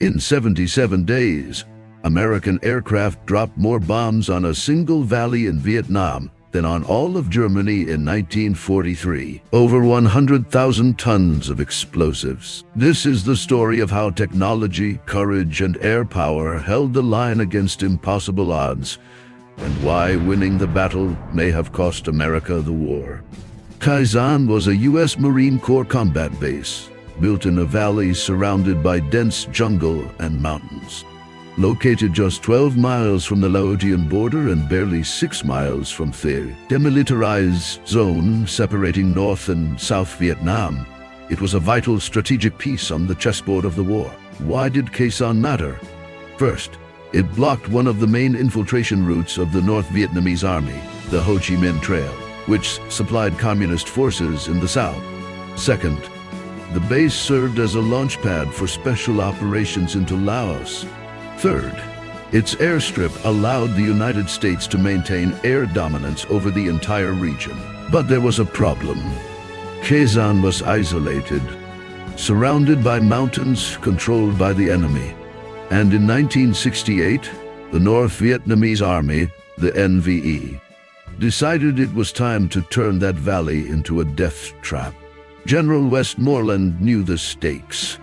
In 77 days, American aircraft dropped more bombs on a single valley in Vietnam than on all of Germany in 1943. Over 100,000 tons of explosives. This is the story of how technology, courage, and air power held the line against impossible odds, and why winning the battle may have cost America the war. Khe Sanh was a U.S. Marine Corps combat base, built in a valley surrounded by dense jungle and mountains. Located just 12 miles from the Laotian border and barely 6 miles from the demilitarized zone separating North and South Vietnam, it was a vital strategic piece on the chessboard of the war. Why did Khe Sanh matter? First, it blocked one of the main infiltration routes of the North Vietnamese army, the Ho Chi Minh Trail, which supplied communist forces in the south. Second, the base served as a launchpad for special operations into Laos. Third, its airstrip allowed the United States to maintain air dominance over the entire region. But there was a problem. Khe Sanh was isolated, surrounded by mountains controlled by the enemy. And in 1968, the North Vietnamese Army, the NVE, decided it was time to turn that valley into a death trap. General Westmoreland knew the stakes.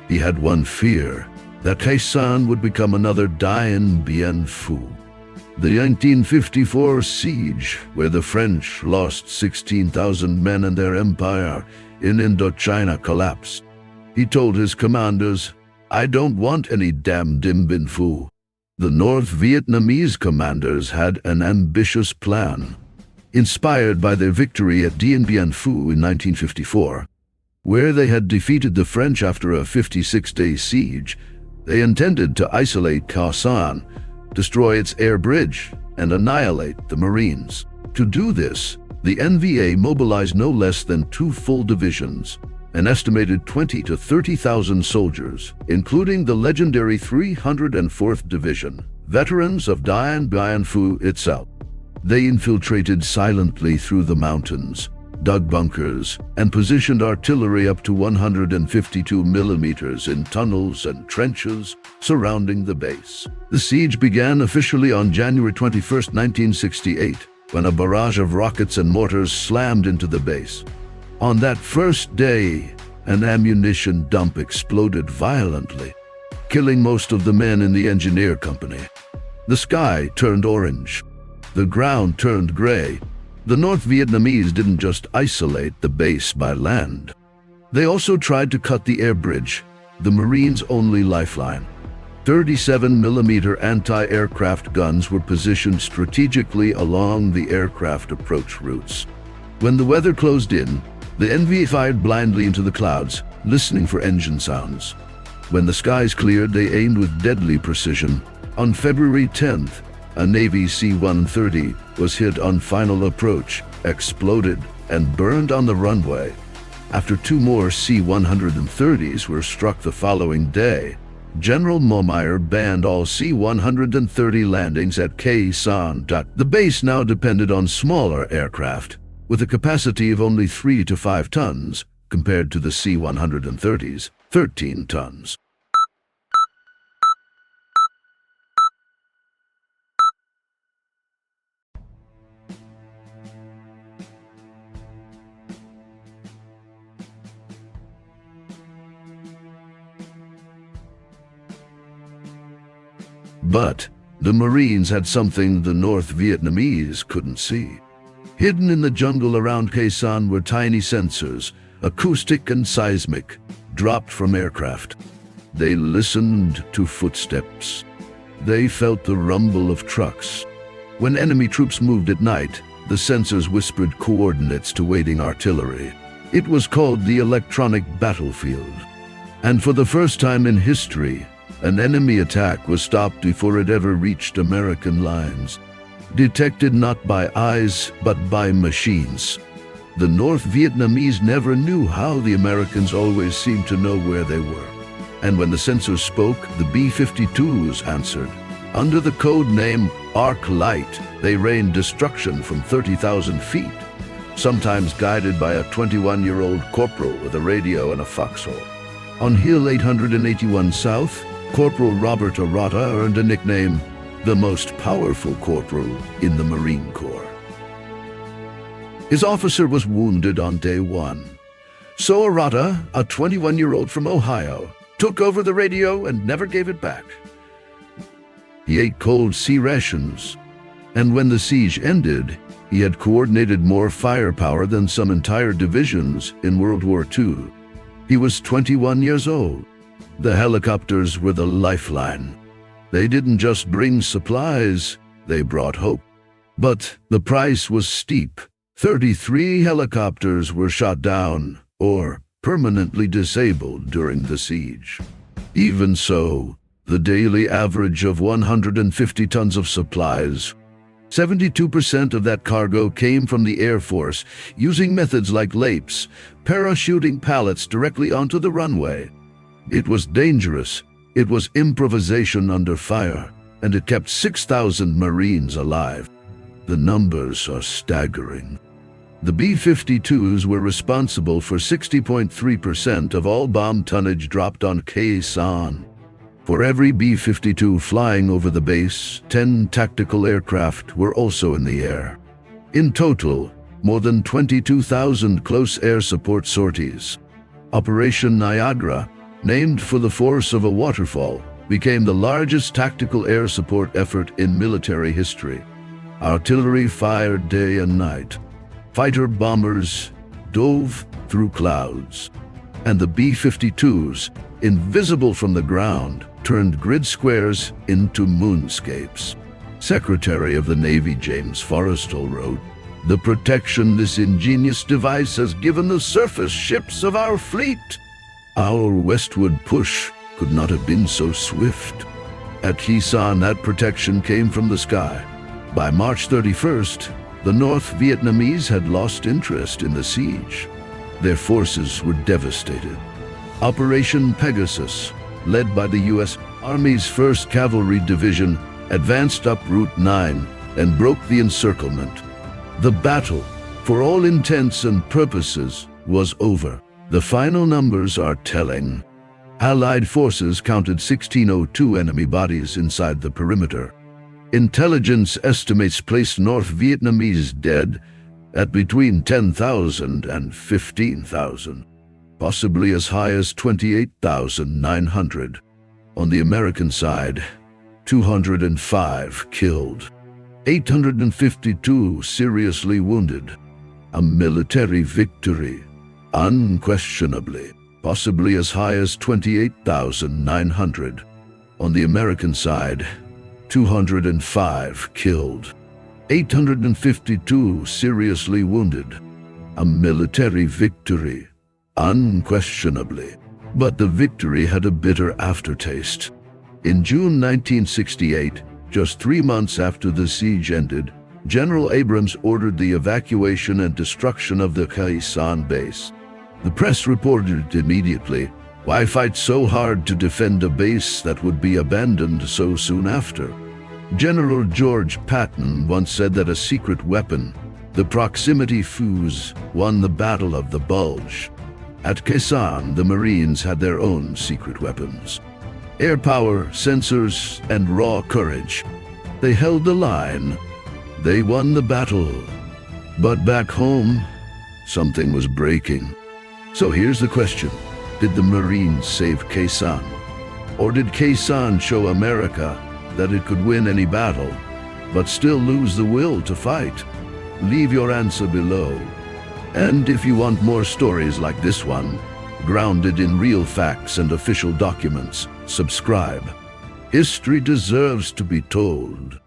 He had one fear, that Khe Sanh would become another Dien Bien Phu. The 1954 siege, where the French lost 16,000 men and their empire in Indochina collapsed. He told his commanders, "I don't want any damn Dien Bien Phu." The North Vietnamese commanders had an ambitious plan. Inspired by their victory at Dien Bien Phu in 1954, where they had defeated the French after a 56-day siege, they intended to isolate Khe Sanh, destroy its air bridge, and annihilate the Marines. To do this, the NVA mobilized no less than 2 full divisions, an estimated 20 to 30,000 soldiers, including the legendary 304th Division, veterans of Dien Bien Phu itself. They infiltrated silently through the mountains, dug bunkers, and positioned artillery up to 152 millimeters in tunnels and trenches surrounding the base. The siege began officially on January 21, 1968, when a barrage of rockets and mortars slammed into the base. On that first day, an ammunition dump exploded violently, killing most of the men in the engineer company. The sky turned orange. The ground turned gray. The North Vietnamese didn't just isolate the base by land. They also tried to cut the air bridge, the Marines' only lifeline. 37mm anti-aircraft guns were positioned strategically along the aircraft approach routes. When the weather closed in, the NVA fired blindly into the clouds, listening for engine sounds. When the skies cleared, they aimed with deadly precision. On February 10th, a Navy C-130 was hit on final approach, exploded, and burned on the runway. After 2 more C-130s were struck the following day, General Momeyer banned all C-130 landings at Khe Sanh. The base now depended on smaller aircraft, with a capacity of only 3 to 5 tons, compared to the C-130's 13 tons. But the Marines had something the North Vietnamese couldn't see. Hidden in the jungle around Khe Sanh were tiny sensors, acoustic and seismic, dropped from aircraft. They listened to footsteps. They felt the rumble of trucks. When enemy troops moved at night, the sensors whispered coordinates to waiting artillery. It was called the electronic battlefield. And for the first time in history, an enemy attack was stopped before it ever reached American lines. Detected not by eyes, but by machines. The North Vietnamese never knew how the Americans always seemed to know where they were. And when the sensors spoke, the B-52s answered. Under the code name Arc Light, they rained destruction from 30,000 feet, sometimes guided by a 21-year-old corporal with a radio and a foxhole. On Hill 881 South, Corporal Robert Arata earned a nickname, the most powerful corporal in the Marine Corps. His officer was wounded on day one. So Arata, a 21-year-old from Ohio, took over the radio and never gave it back. He ate cold sea rations, and when the siege ended, he had coordinated more firepower than some entire divisions in World War II. He was 21 years old. The helicopters were the lifeline. They didn't just bring supplies, they brought hope. But the price was steep. 33 helicopters were shot down or permanently disabled during the siege. Even so, the daily average of 150 tons of supplies, 72% of that cargo came from the Air Force, using methods like lapes, parachuting pallets directly onto the runway. It was dangerous. It was improvisation under fire, and it kept 6,000 Marines alive. The numbers are staggering. The B-52s were responsible for 60.3% of all bomb tonnage dropped on Khe Sanh. For every B-52 flying over the base, 10 tactical aircraft were also in the air. In total, more than 22,000 close air support sorties. Operation Niagara, named for the force of a waterfall, became the largest tactical air support effort in military history. Artillery fired day and night. Fighter bombers dove through clouds. And the B-52s, invisible from the ground, turned grid squares into moonscapes. Secretary of the Navy James Forrestal wrote, "The protection this ingenious device has given the surface ships of our fleet. Our westward push could not have been so swift." At Khe Sanh, that protection came from the sky. By March 31st, the North Vietnamese had lost interest in the siege. Their forces were devastated. Operation Pegasus, led by the U.S. Army's 1st Cavalry Division, advanced up Route 9 and broke the encirclement. The battle, for all intents and purposes, was over. The final numbers are telling. Allied forces counted 1,602 enemy bodies inside the perimeter. Intelligence estimates placed North Vietnamese dead at between 10,000 and 15,000, possibly as high as 28,900. On the American side, 205 killed, 852 seriously wounded. A military victory, unquestionably, possibly as high as 28,900. On the American side, 205 killed, 852 seriously wounded. A military victory, unquestionably. But the victory had a bitter aftertaste. In June 1968, just 3 months after the siege ended, General Abrams ordered the evacuation and destruction of the Khe Sanh base. The press reported immediately, "Why fight so hard to defend a base that would be abandoned so soon after?" General George Patton once said that a secret weapon, the proximity fuse, won the Battle of the Bulge. At Khe Sanh, the Marines had their own secret weapons. Air power, sensors, and raw courage. They held the line. They won the battle. But back home, something was breaking. So here's the question. Did the Marines save Khe Sanh? Or did Khe Sanh show America that it could win any battle, but still lose the will to fight? Leave your answer below. And if you want more stories like this one, grounded in real facts and official documents, subscribe. History deserves to be told.